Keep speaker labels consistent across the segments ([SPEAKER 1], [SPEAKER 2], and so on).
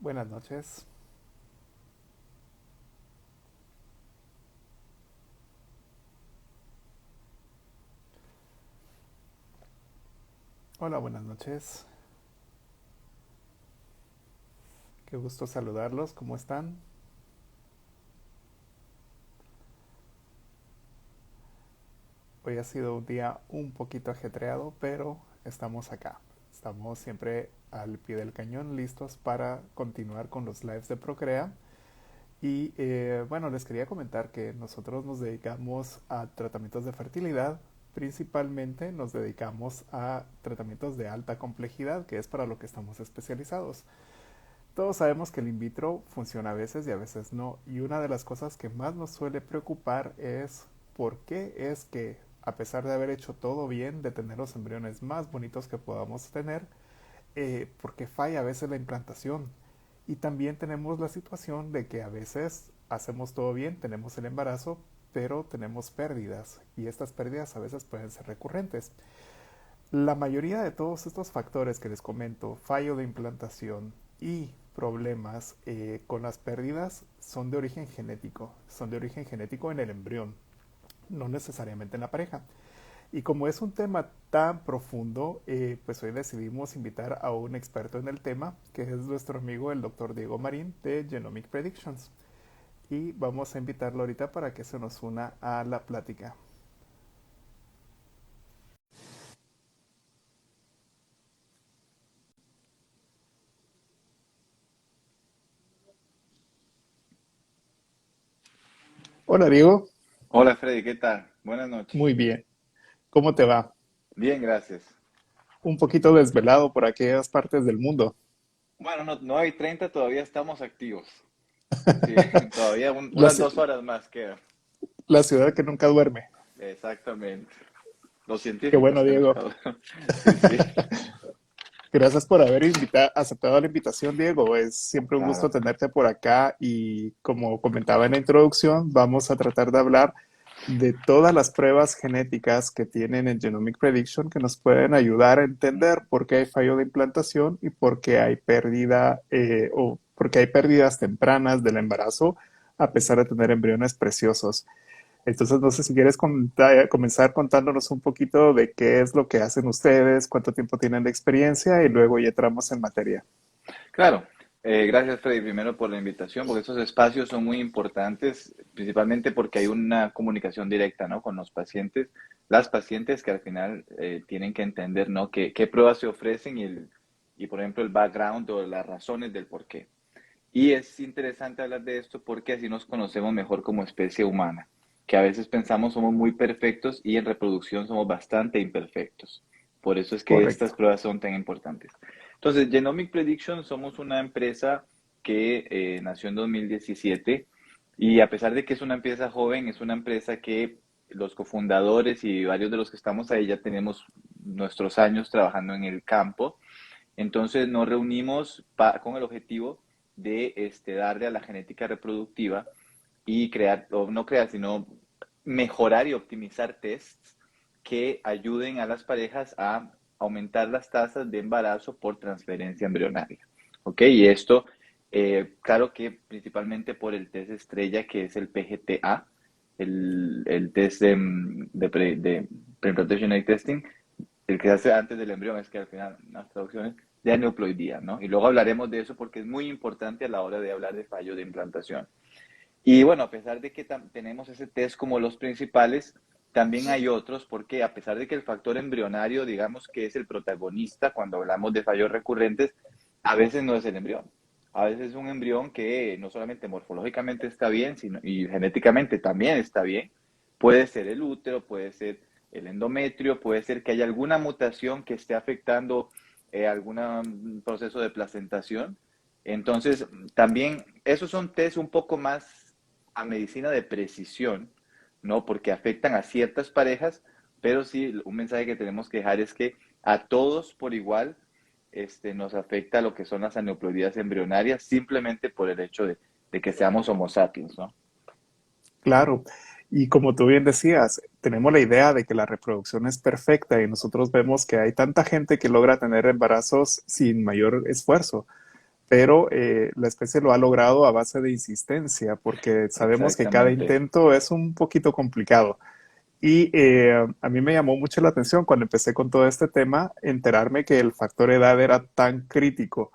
[SPEAKER 1] Buenas noches. Hola, buenas noches. Qué gusto saludarlos. ¿Cómo están? Hoy ha sido un día un poquito ajetreado, pero estamos acá. Estamos siempre al pie del cañón, listos para continuar con los lives de Procrea. Y bueno, les quería comentar que nosotros nos dedicamos a tratamientos de fertilidad. Principalmente nos dedicamos a tratamientos de alta complejidad, que es para lo que estamos especializados. Todos sabemos que el in vitro funciona a veces y a veces no. Y una de las cosas que más nos suele preocupar es por qué es que, a pesar de haber hecho todo bien, de tener los embriones más bonitos que podamos tener, por qué falla a veces la implantación. Y también tenemos la situación de que a veces hacemos todo bien, tenemos el embarazo, pero tenemos pérdidas. Y estas pérdidas a veces pueden ser recurrentes. La mayoría de todos estos factores que les comento, fallo de implantación y problemas con las pérdidas, son de origen genético en el embrión, no necesariamente en la pareja. Y como es un tema tan profundo, pues hoy decidimos invitar a un experto en el tema, que es nuestro amigo el doctor Diego Marín de Genomic Predictions. Y vamos a invitarlo ahorita para que se nos una a la plática. Hola Diego,
[SPEAKER 2] Hola Freddy, ¿qué tal? Buenas noches.
[SPEAKER 1] muy bien. ¿Cómo te va?
[SPEAKER 2] Bien, gracias.
[SPEAKER 1] Un poquito desvelado por aquellas partes del mundo.
[SPEAKER 2] Bueno, no hay 30, todavía estamos activos. Sí, todavía
[SPEAKER 1] La,
[SPEAKER 2] unas
[SPEAKER 1] ci-
[SPEAKER 2] 2 horas más quedan.
[SPEAKER 1] la ciudad que nunca duerme.
[SPEAKER 2] Exactamente. Los
[SPEAKER 1] Qué
[SPEAKER 2] científicos
[SPEAKER 1] bueno,
[SPEAKER 2] que
[SPEAKER 1] Diego.
[SPEAKER 2] nunca duermen. Sí, sí,
[SPEAKER 1] Gracias por haber aceptado la invitación, Diego. Es siempre un gusto
[SPEAKER 2] claro.
[SPEAKER 1] tenerte por acá y como comentaba en la introducción, vamos a tratar de hablar de todas las pruebas genéticas que tienen en Genomic Prediction que nos pueden ayudar a entender por qué hay fallo de implantación y por qué hay pérdida o por qué hay pérdidas tempranas del embarazo a pesar de tener embriones preciosos. Entonces, no sé si quieres comenzar contándonos un poquito de qué es lo que hacen ustedes, cuánto tiempo tienen de experiencia y luego ya entramos en materia.
[SPEAKER 2] Claro. Gracias Freddy primero por la invitación, porque estos espacios son muy importantes, principalmente porque hay una comunicación directa, ¿no? Con los pacientes, las pacientes que al final tienen que entender, ¿no? Qué pruebas se ofrecen y, por ejemplo, el background o las razones del por qué. Y es interesante hablar de esto porque así nos conocemos mejor como especie humana, que a veces pensamos somos muy perfectos y en reproducción somos bastante imperfectos. Por eso es que estas
[SPEAKER 1] Correcto.
[SPEAKER 2] pruebas son tan importantes. Entonces, Genomic Prediction somos una empresa que nació en 2017 y a pesar de que es una empresa joven, es una empresa que los cofundadores y varios de los que estamos ahí ya tenemos nuestros años trabajando en el campo. Entonces nos reunimos con el objetivo de darle a la genética reproductiva y crear, o no crear, sino mejorar y optimizar tests que ayuden a las parejas a aumentar las tasas de embarazo por transferencia embrionaria. ¿Ok? Y esto, claro que principalmente por el test estrella que es el PGTA, el test de Prenatal Genetic Testing, el que se hace antes del embrión, es que al final las traducciones de aneuploidía, ¿no? Y luego hablaremos de eso porque es muy importante a la hora de hablar de fallo de implantación. Y bueno, a pesar de que tenemos ese test como los principales, también hay otros porque a pesar de que el factor embrionario, digamos que es el protagonista cuando hablamos de fallos recurrentes, a veces no es el embrión. A veces es un embrión que no solamente morfológicamente está bien, sino y genéticamente también está bien. Puede ser el útero, puede ser el endometrio, puede ser que haya alguna mutación que esté afectando algún proceso de placentación. Entonces, también esos son test un poco más a medicina de precisión, ¿no? Porque afectan a ciertas parejas, pero sí, un mensaje que tenemos que dejar es que a todos por igual nos afecta lo que son las aneuploidías embrionarias simplemente por el hecho de que seamos homo sapiens, ¿no?
[SPEAKER 1] Claro. Y como tú bien decías, tenemos la idea de que la reproducción es perfecta y nosotros vemos que hay tanta gente que logra tener embarazos sin mayor esfuerzo. pero la especie lo ha logrado a base de insistencia, porque sabemos que cada
[SPEAKER 2] Exactamente.
[SPEAKER 1] intento es un poquito complicado. Y a mí me llamó mucho la atención cuando empecé con todo este tema, enterarme que el factor edad era tan crítico.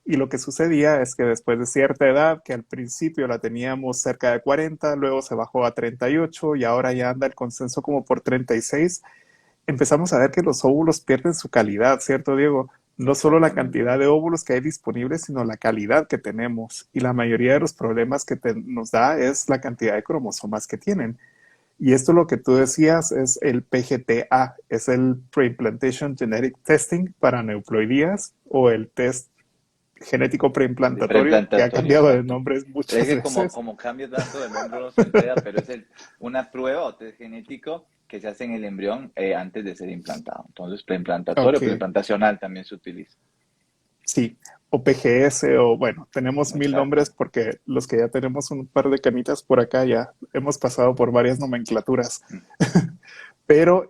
[SPEAKER 1] Y lo que sucedía es que después de cierta edad, que al principio la teníamos cerca de 40, luego se bajó a 38 y ahora ya anda el consenso como por 36, empezamos a ver que los óvulos pierden su calidad, ¿cierto, Diego? No solo la
[SPEAKER 2] Exactamente.
[SPEAKER 1] cantidad de óvulos que hay disponibles, sino la calidad que tenemos. Y la mayoría de los problemas que nos da es la cantidad de cromosomas que tienen. Y esto lo que tú decías es el PGTA, es el Preimplantation Genetic Testing para neuploidías o el test genético
[SPEAKER 2] De
[SPEAKER 1] preimplantatorio, que ha
[SPEAKER 2] preimplantatorio,
[SPEAKER 1] cambiado de
[SPEAKER 2] exacto.
[SPEAKER 1] nombres
[SPEAKER 2] Es
[SPEAKER 1] muchas
[SPEAKER 2] que como,
[SPEAKER 1] veces.
[SPEAKER 2] como cambia tanto el nombre uno se enreda, pero es una prueba o test genético que se hace en el embrión antes de ser implantado. Entonces, preimplantatorio,
[SPEAKER 1] Ok,
[SPEAKER 2] preimplantacional también se utiliza.
[SPEAKER 1] sí, o PGS, o bueno, tenemos mil nombres
[SPEAKER 2] Exacto.
[SPEAKER 1] porque los que ya tenemos un par de canitas por acá ya hemos pasado por varias nomenclaturas.
[SPEAKER 2] Mm.
[SPEAKER 1] Pero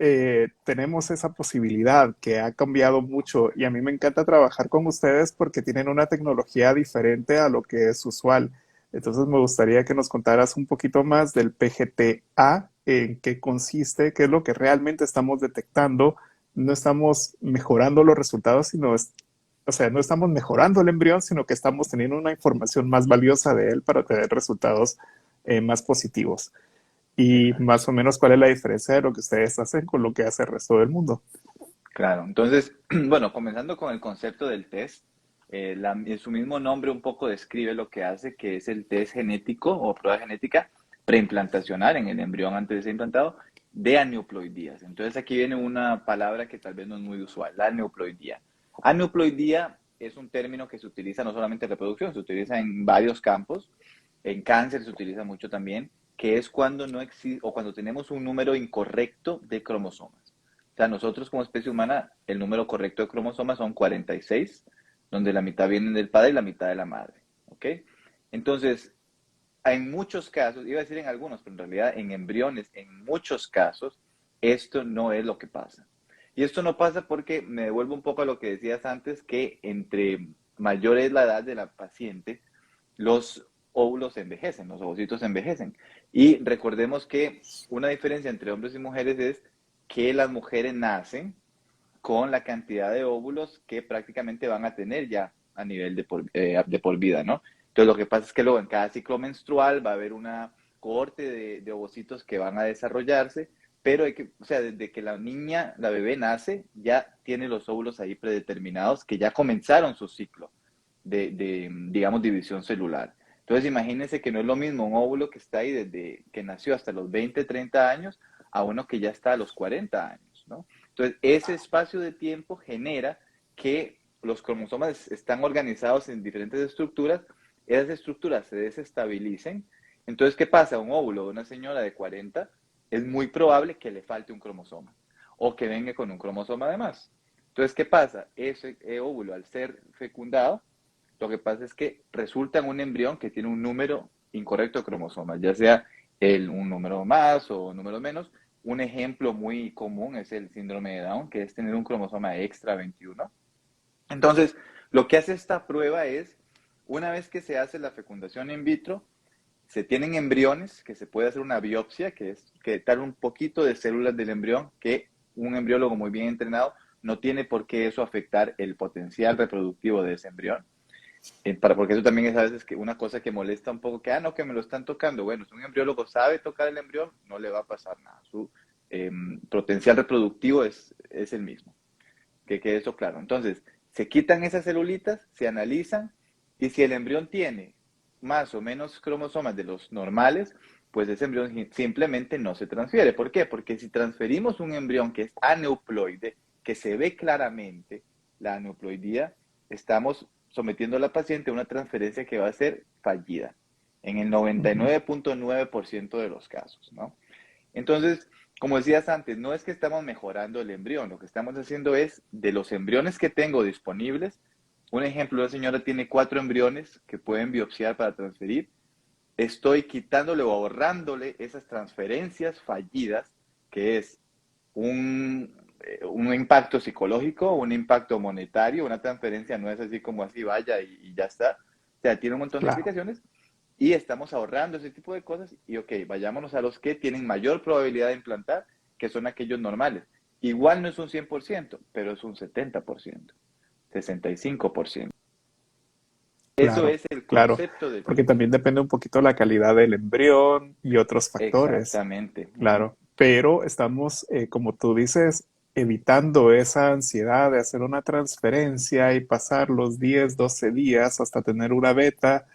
[SPEAKER 1] tenemos esa posibilidad que ha cambiado mucho y a mí me encanta trabajar con ustedes porque tienen una tecnología diferente a lo que es usual. Entonces me gustaría que nos contaras un poquito más del PGTA, en qué consiste, qué es lo que realmente estamos detectando. No estamos mejorando los resultados, o sea, no estamos mejorando el embrión, sino que estamos teniendo una información más valiosa de él para tener resultados más positivos. Y
[SPEAKER 2] Exacto.
[SPEAKER 1] más o menos cuál es la diferencia de lo que ustedes hacen con lo que hace el resto del mundo.
[SPEAKER 2] Claro, entonces, bueno, comenzando con el concepto del test, en su mismo nombre un poco describe lo que hace, que es el test genético o prueba genética preimplantacional en el embrión antes de ser implantado de aneuploidías. Entonces aquí viene una palabra que tal vez no es muy usual, la aneuploidía. Aneuploidía es un término que se utiliza no solamente en reproducción, se utiliza en varios campos, en cáncer se utiliza mucho también, que es cuando no existe o cuando tenemos un número incorrecto de cromosomas. O sea, nosotros como especie humana, el número correcto de cromosomas son 46, donde la mitad vienen del padre y la mitad de la madre. ¿Ok? Entonces, en muchos casos, iba a decir en algunos, pero en realidad en embriones, en muchos casos, esto no es lo que pasa. Y esto no pasa porque me devuelvo un poco a lo que decías antes, que entre mayor es la edad de la paciente, los óvulos envejecen, los ovocitos envejecen. Y recordemos que una diferencia entre hombres y mujeres es que las mujeres nacen con la cantidad de óvulos que prácticamente van a tener ya a nivel de por vida, ¿no? Entonces lo que pasa es que luego en cada ciclo menstrual va a haber una cohorte de ovocitos que van a desarrollarse, pero hay que, o sea, desde que la niña, la bebé nace, ya tiene los óvulos ahí predeterminados que ya comenzaron su ciclo digamos, división celular. Entonces, imagínense que no es lo mismo un óvulo que está ahí desde que nació hasta los 20, 30 años a uno que ya está a los 40 años, ¿no? Entonces, ese espacio de tiempo genera que los cromosomas están organizados en diferentes estructuras, esas estructuras se desestabilicen. Entonces, ¿qué pasa? Un óvulo de una señora de 40 es muy probable que le falte un cromosoma o que venga con un cromosoma de más. Entonces, ¿qué pasa? Ese óvulo, al ser fecundado, lo que pasa es que resulta en un embrión que tiene un número incorrecto de cromosomas, ya sea un número más o un número menos. Un ejemplo muy común es el síndrome de Down, que es tener un cromosoma extra 21. Entonces, lo que hace esta prueba es, una vez que se hace la fecundación in vitro, se tienen embriones que se puede hacer una biopsia, que es quitar un poquito de células del embrión, que un embriólogo muy bien entrenado no tiene por qué eso afectar el potencial reproductivo de ese embrión. Porque eso también es a veces que una cosa que molesta un poco, que, no, que me lo están tocando. Bueno, si un embriólogo sabe tocar el embrión, no le va a pasar nada. Su eh, potencial reproductivo es el mismo. Que quede eso claro. Entonces, se quitan esas celulitas, se analizan, y si el embrión tiene más o menos cromosomas de los normales, pues ese embrión simplemente no se transfiere. ¿Por qué? Porque si transferimos un embrión que es aneuploide, que se ve claramente la aneuploidía, estamos sometiendo a la paciente a una transferencia que va a ser fallida en el
[SPEAKER 1] Ujú.
[SPEAKER 2] 99.9% de los casos, ¿no? Entonces, como decías antes, no es que estamos mejorando el embrión, lo que estamos haciendo es, de los embriones que tengo disponibles, un ejemplo, la señora tiene 4 embriones que pueden biopsiar para transferir, estoy quitándole o ahorrándole esas transferencias fallidas, que es un un impacto psicológico, un impacto monetario, una transferencia no es así como así vaya y ya está. O sea, tiene un montón de
[SPEAKER 1] Claro,
[SPEAKER 2] implicaciones y estamos ahorrando ese tipo de cosas y ok, vayámonos a los que tienen mayor probabilidad de implantar, que son aquellos normales. Igual no es un 100%, pero es un 70%, 65%. Eso
[SPEAKER 1] claro,
[SPEAKER 2] es el
[SPEAKER 1] claro.
[SPEAKER 2] concepto del
[SPEAKER 1] Porque
[SPEAKER 2] ciclo.
[SPEAKER 1] también depende un poquito la calidad del embrión y otros factores.
[SPEAKER 2] Exactamente. Ujú.
[SPEAKER 1] Claro, pero estamos, como tú dices, evitando esa ansiedad de hacer una transferencia y pasar los 10, 12 días hasta tener una beta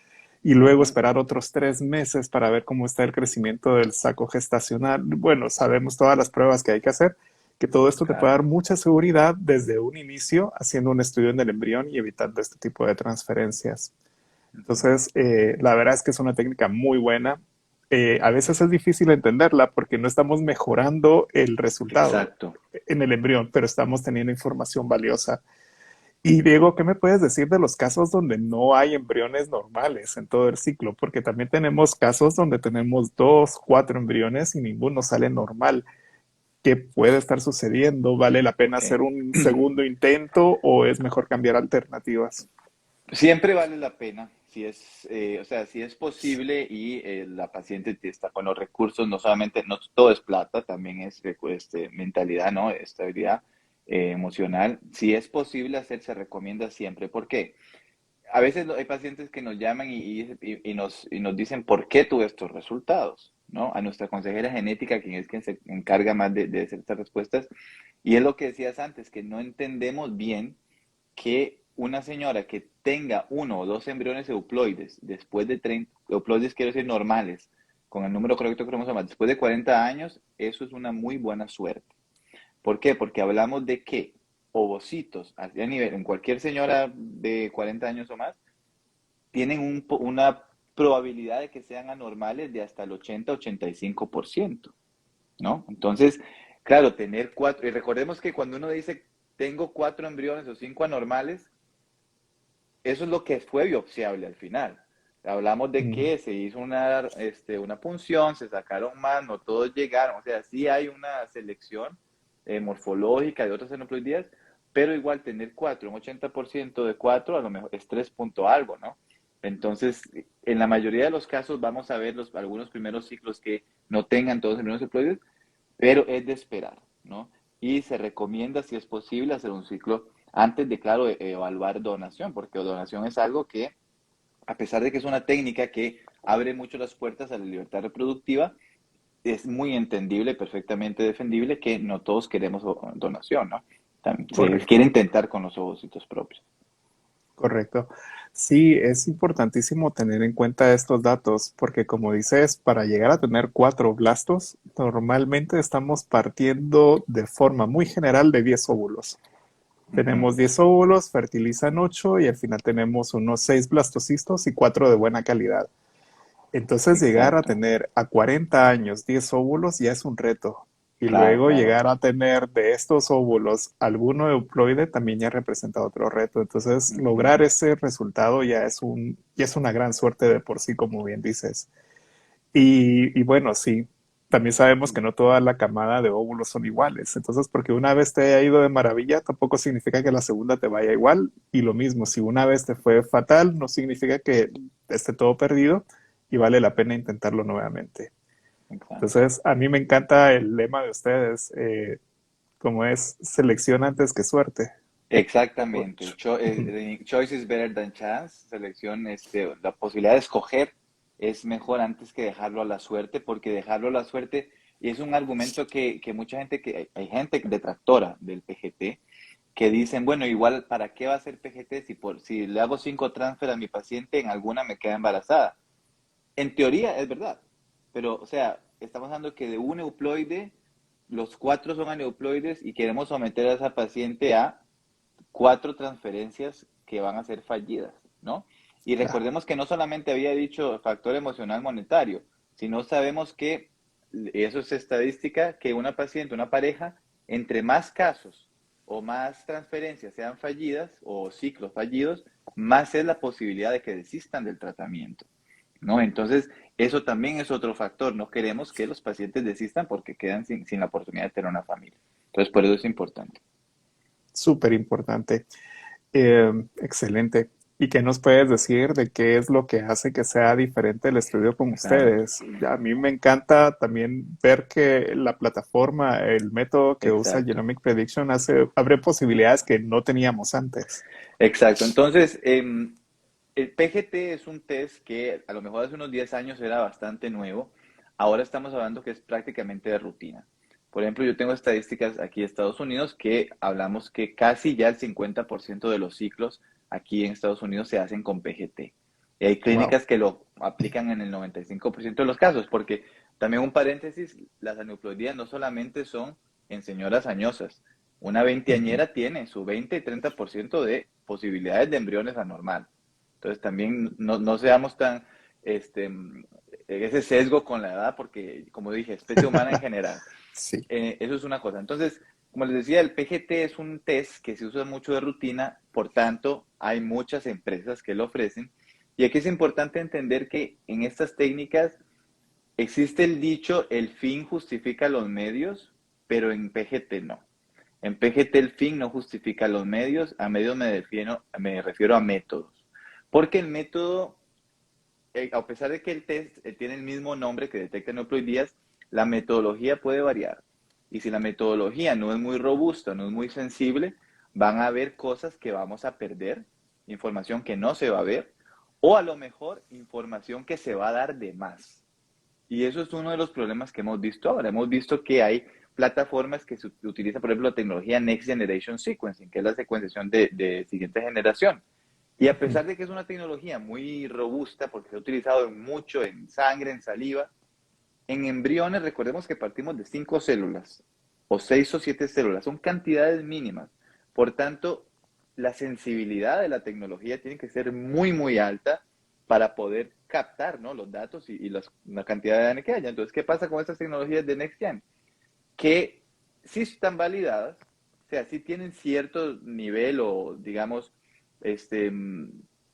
[SPEAKER 1] y luego
[SPEAKER 2] Ujú.
[SPEAKER 1] esperar otros 3 meses para ver cómo está el crecimiento del saco gestacional. Bueno, sabemos todas las pruebas que hay que hacer, que todo esto te puede dar
[SPEAKER 2] Claro.
[SPEAKER 1] mucha seguridad desde un inicio, haciendo un estudio en el embrión y evitando este tipo de transferencias.
[SPEAKER 2] Ujú.
[SPEAKER 1] Entonces, la verdad es que es una técnica muy buena. A veces es difícil entenderla porque no estamos mejorando el resultado
[SPEAKER 2] Exacto.
[SPEAKER 1] en el embrión, pero estamos teniendo información valiosa. Y Diego, ¿qué me puedes decir de los casos donde no hay embriones normales en todo el ciclo? Porque también tenemos casos donde tenemos 2, 4 embriones y ninguno sale normal. ¿Qué puede estar sucediendo? ¿Vale la pena
[SPEAKER 2] Ok.
[SPEAKER 1] hacer un segundo intento o es mejor cambiar alternativas?
[SPEAKER 2] Siempre vale la pena, si es, o sea, si es posible y la paciente está con los recursos, no solamente, no todo es plata, también es mentalidad, ¿no? Estabilidad emocional. Si es posible hacer, se recomienda siempre. ¿Por qué? A veces hay pacientes que nos llaman y nos dicen por qué tuve estos resultados, ¿no? A nuestra consejera genética, quien es quien se encarga más de hacer estas respuestas, y es lo que decías antes, que no entendemos bien que una señora que tenga uno o dos embriones euploides después de 30, euploides quiero decir normales, con el número correcto de cromosomas, después de 40 años, eso es una muy buena suerte. ¿Por qué? Porque hablamos de que ovocitos a nivel, en cualquier señora de 40 años o más, tienen una probabilidad de que sean anormales de hasta el 80-85%, ¿no? Entonces, claro, tener cuatro, y recordemos que cuando uno dice tengo 4 embriones o 5 anormales, eso es lo que fue biopsiable al final. Hablamos de
[SPEAKER 1] Mm,
[SPEAKER 2] que se hizo una punción, se sacaron más, no todos llegaron, o sea, sí hay una selección morfológica de otras aneuploidías, pero igual tener cuatro, un 80% de cuatro, a lo mejor es 3 punto algo, ¿no? Entonces, en la mayoría de los casos vamos a ver algunos primeros ciclos que no tengan todos los primeros aneuploides, pero es de esperar, ¿no? Y se recomienda, si es posible, hacer un ciclo antes de, claro, evaluar donación, porque donación es algo que, a pesar de que es una técnica que abre mucho las puertas a la libertad reproductiva, es muy entendible, perfectamente defendible que no todos queremos donación, ¿no? Se quiere
[SPEAKER 1] correcto.
[SPEAKER 2] intentar con los ovocitos propios.
[SPEAKER 1] Correcto. Sí, es importantísimo tener en cuenta estos datos porque como dices, para llegar a tener 4 blastos, normalmente estamos partiendo de forma muy general de 10 óvulos.
[SPEAKER 2] Ujú.
[SPEAKER 1] Tenemos 10 óvulos, fertilizan 8 y al final tenemos unos 6 blastocistos y 4 de buena calidad. Entonces llegar a
[SPEAKER 2] Exacto.
[SPEAKER 1] tener a 40 años 10 óvulos ya es un reto. Y
[SPEAKER 2] Claro,
[SPEAKER 1] luego
[SPEAKER 2] claro.
[SPEAKER 1] llegar a tener de estos óvulos alguno euploide también ya representa otro reto. Entonces
[SPEAKER 2] Ujú.
[SPEAKER 1] lograr ese resultado ya es una gran suerte de por sí, como bien dices. Y bueno, sí, también sabemos que no toda la camada de óvulos son iguales. Entonces, porque una vez te haya ido de maravilla, tampoco significa que la segunda te vaya igual. Y lo mismo, si una vez te fue fatal, no significa que esté todo perdido y vale la pena intentarlo nuevamente.
[SPEAKER 2] Exacto.
[SPEAKER 1] Entonces, a mí me encanta el lema de ustedes, como es selección antes que suerte.
[SPEAKER 2] Exactamente. Choice is better than chance. Selección, la posibilidad de escoger es mejor antes que dejarlo a la suerte, porque dejarlo a la suerte es un argumento que mucha gente, que hay gente detractora del PGT, que dicen, bueno, igual, ¿para qué va a ser PGT si le hago 5 transfer a mi paciente, en alguna me queda embarazada? En teoría es verdad, pero, o sea, estamos hablando que de un euploide, los 4 son aneuploides y queremos someter a esa paciente a 4 transferencias que van a ser fallidas, ¿no? Y
[SPEAKER 1] Claro,
[SPEAKER 2] recordemos que no solamente había dicho factor emocional monetario, sino sabemos que, eso es estadística, que una paciente, una pareja, entre más casos o más transferencias sean fallidas o ciclos fallidos, más es la posibilidad de que desistan del tratamiento, ¿no? Entonces, eso también es otro factor. No queremos que los pacientes desistan porque quedan sin la oportunidad de tener una familia. Entonces, por eso es importante.
[SPEAKER 1] Súper importante. Excelente. ¿Y qué nos puedes decir de qué es lo que hace que sea diferente el estudio con
[SPEAKER 2] Claro,
[SPEAKER 1] ustedes? A mí me encanta también ver que la plataforma, el método que usa
[SPEAKER 2] exacto.
[SPEAKER 1] Genomic Prediction abre posibilidades que no teníamos antes.
[SPEAKER 2] Exacto. Entonces, el PGT es un test que a lo mejor hace unos 10 años era bastante nuevo. Ahora estamos hablando que es prácticamente de rutina. Por ejemplo, yo tengo estadísticas aquí de Estados Unidos que hablamos que casi ya el 50% de los ciclos aquí en Estados Unidos se hacen con PGT. Y hay
[SPEAKER 1] Wow.
[SPEAKER 2] clínicas que lo aplican en el 95% de los casos, porque también un paréntesis, las aneuploidías no solamente son en señoras añosas. Una
[SPEAKER 1] Ujú.
[SPEAKER 2] veinteañera tiene su 20 y 30% de posibilidades de embriones anormal. Entonces también no seamos tan, este, ese sesgo con la edad, porque como dije, especie humana en general.
[SPEAKER 1] Sí.
[SPEAKER 2] Eso es una cosa. Entonces, como les decía, el PGT es un test que se usa mucho de rutina, por tanto, hay muchas empresas que lo ofrecen. Y aquí es importante entender que en estas técnicas existe el dicho, el fin justifica los medios, pero en PGT no. En PGT el fin no justifica los medios, a medios me refiero a métodos. Porque el método, a pesar de que el test tiene el mismo nombre que detecta neuploidías, la metodología puede variar. Y si la metodología no es muy robusta, no es muy sensible, van a haber cosas que vamos a perder, información que no se va a ver, o a lo mejor información que se va a dar de más. Y eso es uno de los problemas que hemos visto ahora. Hemos visto que hay plataformas que se utilizan, por ejemplo, la tecnología Next Generation Sequencing, que es la secuenciación de siguiente generación. Y a
[SPEAKER 1] Ujú.
[SPEAKER 2] pesar de que es una tecnología muy robusta, porque se ha utilizado mucho en sangre, en saliva, en embriones, recordemos que partimos de 5 células, o 6 o 7 células, son cantidades mínimas. Por tanto, la sensibilidad de la tecnología tiene que ser muy, muy alta para poder captar, ¿no?, los datos la cantidad de ADN que haya. Entonces, ¿qué pasa con estas tecnologías de NextGen? Que sí están validadas, o sea, sí tienen cierto nivel o, digamos, este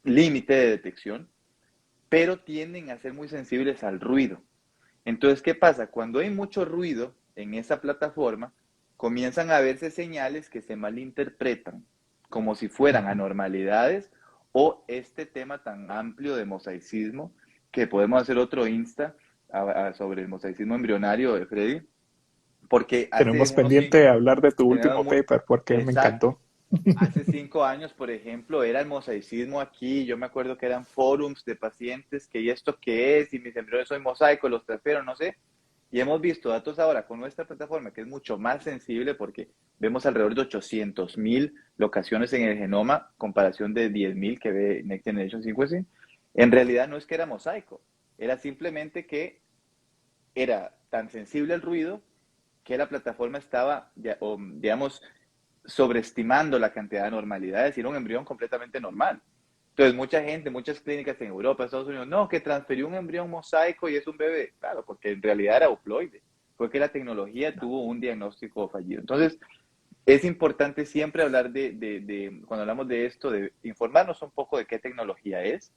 [SPEAKER 2] límite de detección, pero tienden a ser muy sensibles al ruido. Entonces, ¿qué pasa? Cuando hay mucho ruido en esa plataforma, comienzan a verse señales que se malinterpretan, como si fueran
[SPEAKER 1] Ujú.
[SPEAKER 2] anormalidades o este tema tan amplio de mosaicismo, que podemos hacer otro Insta sobre el mosaicismo embrionario de Freddy, porque hace
[SPEAKER 1] Tenemos
[SPEAKER 2] unos
[SPEAKER 1] pendiente hablar de tu
[SPEAKER 2] tenemos
[SPEAKER 1] último
[SPEAKER 2] muy,
[SPEAKER 1] paper porque me
[SPEAKER 2] exacto,
[SPEAKER 1] encantó.
[SPEAKER 2] hace 5 años, por ejemplo, era el mosaicismo aquí. Yo me acuerdo que eran forums de pacientes que, ¿y esto qué es? Y mis embriones son mosaicos, los transfiero, no sé. Y hemos visto datos ahora con nuestra plataforma que es mucho más sensible porque vemos alrededor de 800,000 locaciones en el genoma, comparación de 10,000 que ve Next Generation Sequencing. En realidad no es que era mosaico, era simplemente que era tan sensible al ruido que la plataforma estaba, digamos, sobreestimando la cantidad de normalidades y era un embrión completamente normal. Entonces, mucha gente, muchas clínicas en Europa, Estados Unidos, no, que transfirió un embrión mosaico y es un bebé. Claro, porque en realidad era euploide. Fue que la tecnología tuvo un diagnóstico fallido. Entonces, es importante siempre hablar cuando hablamos de esto, de informarnos un poco de qué tecnología es.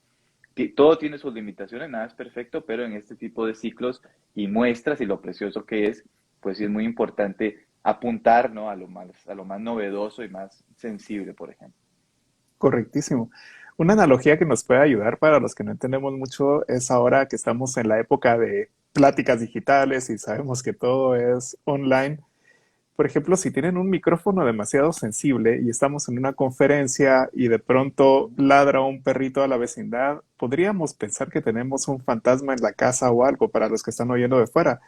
[SPEAKER 2] Todo tiene sus limitaciones, nada es perfecto, pero en este tipo de ciclos y muestras y lo precioso que es, pues sí es muy importante apuntar, ¿no?, a lo más novedoso y más sensible, por ejemplo.
[SPEAKER 1] Correctísimo. Una analogía que nos puede ayudar para los que no entendemos mucho es ahora que estamos en la época de pláticas digitales y sabemos que todo es online. Por ejemplo, si tienen un micrófono demasiado sensible y estamos en una conferencia y de pronto
[SPEAKER 2] Ujú.
[SPEAKER 1] ladra un perrito a la vecindad, podríamos pensar que tenemos un fantasma en la casa o algo para los que están oyendo de fuera,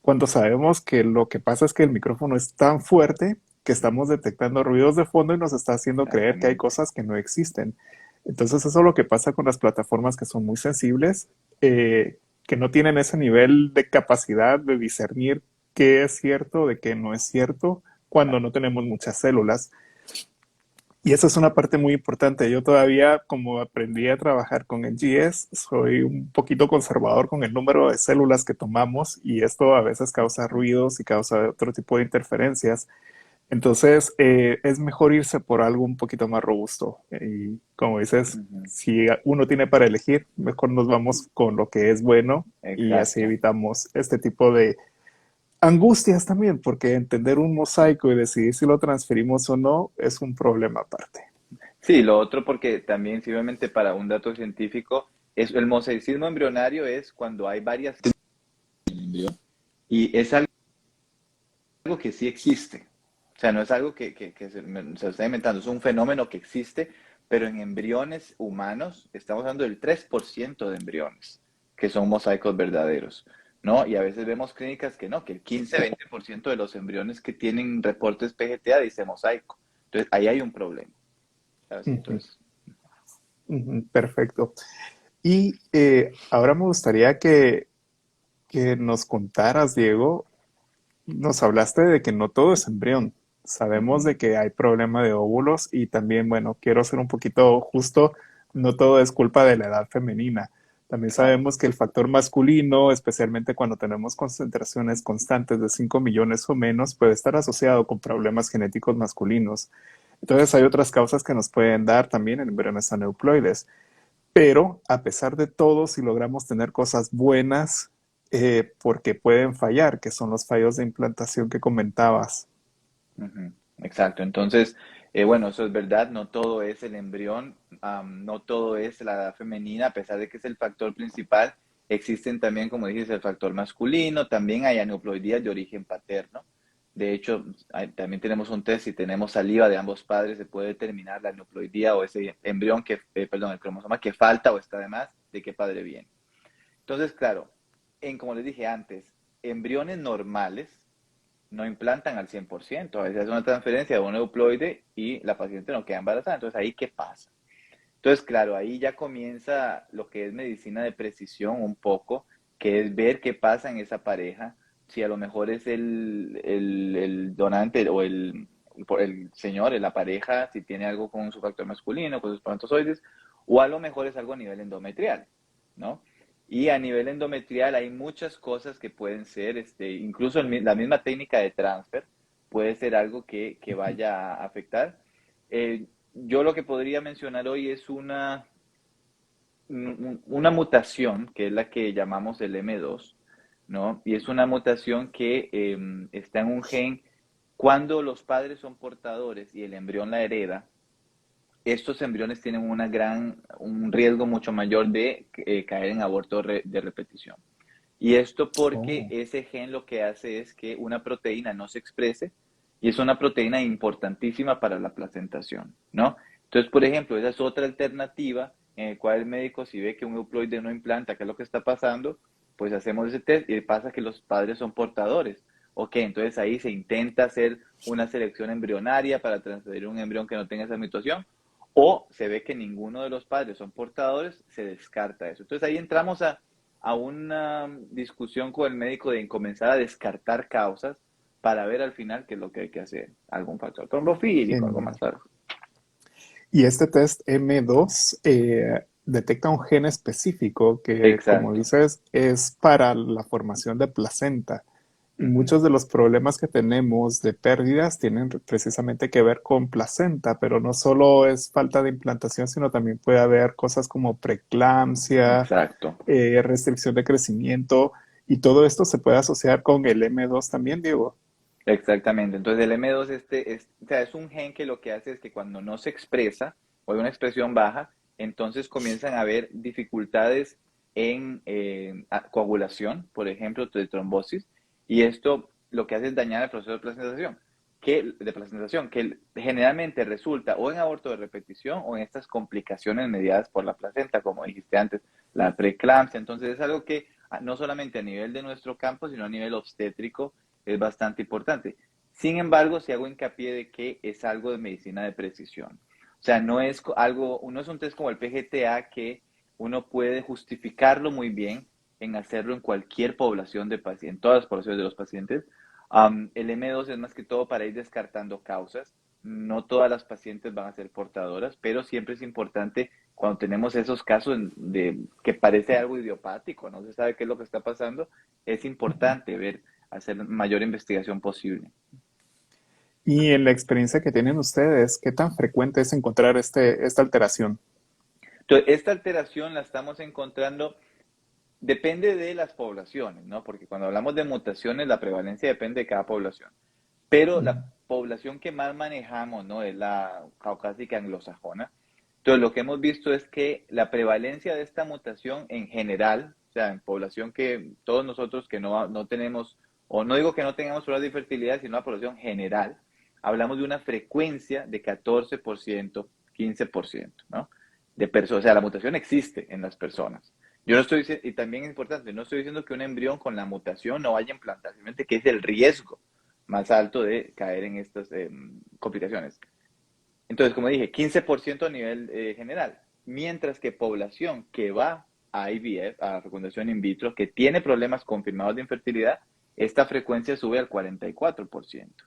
[SPEAKER 1] cuando sabemos que lo que pasa es que el micrófono es tan fuerte que estamos detectando ruidos de fondo y nos está haciendo creer que hay
[SPEAKER 2] Exactamente.
[SPEAKER 1] cosas que no existen. Entonces eso es lo que pasa con las plataformas que son muy sensibles, que no tienen ese nivel de capacidad de discernir qué es cierto de qué no es cierto cuando no tenemos muchas células. Y esa es una parte muy importante. Yo todavía, como aprendí a trabajar con NGS, soy un poquito conservador con el número de células que tomamos y esto a veces causa
[SPEAKER 2] Ujú.
[SPEAKER 1] ruidos y causa otro tipo de interferencias. Entonces, es mejor irse por algo un poquito más robusto. Y como dices,
[SPEAKER 2] Ujú.
[SPEAKER 1] si uno tiene para elegir, mejor nos vamos con lo que es bueno y así
[SPEAKER 2] Exacto.
[SPEAKER 1] evitamos este tipo de angustias también, porque entender un mosaico y decidir si lo transferimos o no es un problema aparte.
[SPEAKER 2] Sí, lo otro porque también simplemente para un dato científico, es, el mosaicismo embrionario es cuando hay varias embrión y es algo que sí existe. O sea, no es algo que se está inventando, es un fenómeno que existe, pero en embriones humanos estamos hablando del 3% de embriones que son mosaicos verdaderos, ¿no? Y a veces vemos clínicas que no, que el 15-20% de los embriones que tienen reportes PGTA dice mosaico. Entonces, ahí hay un problema, ¿sabes?
[SPEAKER 1] Ujú,
[SPEAKER 2] Entonces,
[SPEAKER 1] ujú, perfecto. Y ahora me gustaría que nos contaras, Diego, nos hablaste de que no todo es embrión. Sabemos
[SPEAKER 2] ujú,
[SPEAKER 1] de que hay problema de óvulos y también, bueno, quiero ser un poquito justo, no todo es culpa de la edad femenina. También
[SPEAKER 2] claro.
[SPEAKER 1] sabemos que el factor masculino, especialmente cuando tenemos concentraciones constantes de 5 millones o menos, puede estar asociado con problemas genéticos masculinos. Entonces hay otras causas que nos pueden dar también en embriones aneuploides. Pero a pesar de todo, si logramos tener cosas buenas, porque pueden fallar, que son los fallos de implantación que comentabas.
[SPEAKER 2] Ujú, exacto. Entonces, bueno, eso es verdad, no todo es el embrión, no todo es la edad femenina, a pesar de que es el factor principal, existen también, como dices, el factor masculino, también hay aneuploidías de origen paterno. De hecho, también tenemos un test, si tenemos saliva de ambos padres, se puede determinar la aneuploidía o ese embrión que, perdón, el cromosoma que falta o está de más, de qué padre viene. Entonces, claro, como les dije antes, embriones normales no implantan al 100%. A veces es una transferencia de un euploide y la paciente no queda embarazada. Entonces, ¿ahí qué pasa? Entonces, claro, ahí ya comienza lo que es medicina de precisión un poco, que es ver qué pasa en esa pareja, si a lo mejor es el donante o el señor, la pareja, si tiene algo con su factor masculino, con sus espermatozoides, o a lo mejor es algo a nivel endometrial, ¿no? Y a nivel endometrial hay muchas cosas que pueden ser, incluso la misma técnica de transfer puede ser algo que vaya a afectar. Yo lo que podría mencionar hoy es una mutación, que es la que llamamos el M2, ¿no? Y es una mutación que está en un gen. Cuando los padres son portadores y el embrión la hereda, estos embriones tienen un riesgo mucho mayor de caer en aborto de repetición. Y esto porque
[SPEAKER 1] Oh,
[SPEAKER 2] ese gen lo que hace es que una proteína no se exprese y es una proteína importantísima para la placentación, ¿no? Entonces, por ejemplo, esa es otra alternativa en la cual el médico si ve que un euploide no implanta, ¿qué es lo que está pasando? Pues hacemos ese test y pasa que los padres son portadores. Ok, entonces ahí se intenta hacer una selección embrionaria para transferir un embrión que no tenga esa mutación o se ve que ninguno de los padres son portadores, se descarta eso. Entonces ahí entramos a una discusión con el médico de comenzar a descartar causas para ver al final qué es lo que hay que hacer. Algún factor trombofílico, algo
[SPEAKER 1] genial.
[SPEAKER 2] más claro.
[SPEAKER 1] Y este test M2 detecta un gen específico que, como
[SPEAKER 2] Exacto.
[SPEAKER 1] dices, es para la formación de placenta. Y
[SPEAKER 2] Ujú.
[SPEAKER 1] muchos de los problemas que tenemos de pérdidas tienen precisamente que ver con placenta, pero no solo es falta de implantación, sino también puede haber cosas como preeclampsia,
[SPEAKER 2] Exacto.
[SPEAKER 1] restricción de crecimiento, y todo esto se puede asociar con el M2 también, Diego.
[SPEAKER 2] Exactamente. Entonces el M2 o sea, es un gen que lo que hace es que cuando no se expresa o hay una expresión baja, entonces comienzan a haber dificultades en coagulación, por ejemplo, de trombosis, y esto lo que hace es dañar el proceso de placentación, que generalmente resulta o en aborto de repetición o en estas complicaciones mediadas por la placenta, como dijiste antes, la preeclampsia. Entonces es algo que no solamente a nivel de nuestro campo, sino a nivel obstétrico es bastante importante. Sin embargo, si hago hincapié de que es algo de medicina de precisión. O sea, no es un test como el PGTA que uno puede justificarlo muy bien en hacerlo en cualquier población de pacientes, en todas las poblaciones de los pacientes. El M2 es más que todo para ir descartando causas. No todas las pacientes van a ser portadoras, pero siempre es importante cuando tenemos esos casos que parece algo idiopático, no se sabe qué es lo que está pasando, es
[SPEAKER 1] Ujú.
[SPEAKER 2] importante hacer mayor investigación posible.
[SPEAKER 1] Y en la experiencia que tienen ustedes, ¿qué tan frecuente es encontrar esta alteración?
[SPEAKER 2] Entonces, esta alteración la estamos encontrando depende de las poblaciones, ¿no? Porque cuando hablamos de mutaciones, la prevalencia depende de cada población. Pero la
[SPEAKER 1] Mm.
[SPEAKER 2] población que más manejamos, ¿no? Es la caucásica anglosajona. Entonces, lo que hemos visto es que la prevalencia de esta mutación en general, o sea, en población que todos nosotros que no tenemos, o no digo que no tengamos problemas de fertilidad, sino la población general, hablamos de una frecuencia de 14%, 15%, ¿no? De personas, o sea, la mutación existe en las personas. Yo no estoy diciendo, y también es importante, no estoy diciendo que un embrión con la mutación no vaya a implantar, simplemente que es el riesgo más alto de caer en estas complicaciones. Entonces, como dije, 15% a nivel general, mientras que población que va a IVF, a fecundación in vitro, que tiene problemas confirmados de infertilidad, esta frecuencia sube al 44%,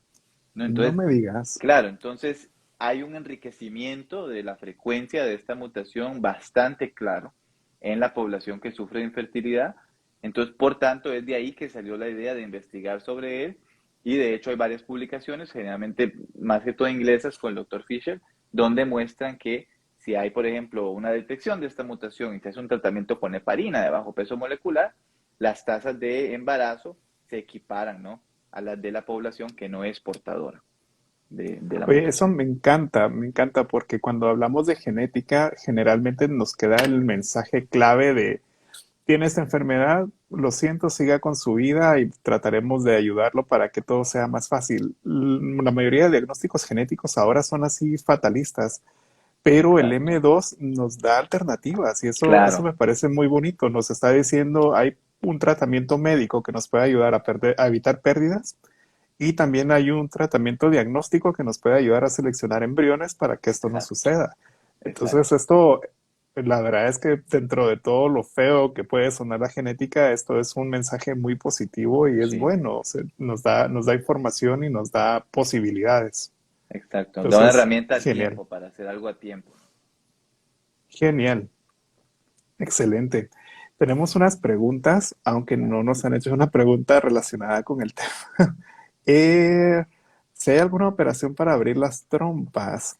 [SPEAKER 2] ¿no?
[SPEAKER 1] No
[SPEAKER 2] Entonces,
[SPEAKER 1] me digas.
[SPEAKER 2] claro, entonces hay un enriquecimiento de la frecuencia de esta mutación bastante claro en la población que sufre de infertilidad. Entonces, por tanto, es de ahí que salió la idea de investigar sobre él y de hecho hay varias publicaciones, generalmente más que todo inglesas, con el doctor Fisher, donde muestran que si hay, por ejemplo, una detección de esta mutación y se hace un tratamiento con heparina de bajo peso molecular, las tasas de embarazo se equiparan, ¿no?, a las de la población que no es portadora de la
[SPEAKER 1] Oye, eso
[SPEAKER 2] mutación.
[SPEAKER 1] me encanta porque cuando hablamos de genética, generalmente nos queda el mensaje clave de, tiene esta enfermedad, lo siento, siga con su vida y trataremos de ayudarlo para que todo sea más fácil. La mayoría de diagnósticos genéticos ahora son así fatalistas, pero el
[SPEAKER 2] Exacto.
[SPEAKER 1] M2 nos da alternativas y eso
[SPEAKER 2] Claro,
[SPEAKER 1] me parece muy bonito. Nos está diciendo, hay un tratamiento médico que nos puede ayudar a evitar pérdidas y también hay un tratamiento diagnóstico que nos puede ayudar a seleccionar embriones para que esto no
[SPEAKER 2] exacto,
[SPEAKER 1] suceda. Entonces,
[SPEAKER 2] exacto.
[SPEAKER 1] esto, la verdad es que dentro de todo lo feo que puede sonar la genética, esto es un mensaje muy positivo y es
[SPEAKER 2] Sí,
[SPEAKER 1] bueno. O sea, nos da información y nos da posibilidades.
[SPEAKER 2] exacto. Da una
[SPEAKER 1] Entonces,
[SPEAKER 2] herramienta a
[SPEAKER 1] genial,
[SPEAKER 2] tiempo para hacer algo a tiempo.
[SPEAKER 1] genial, excelente. Tenemos unas preguntas, aunque no nos han hecho una pregunta relacionada con el tema. Eh, si hay alguna operación para abrir las trompas,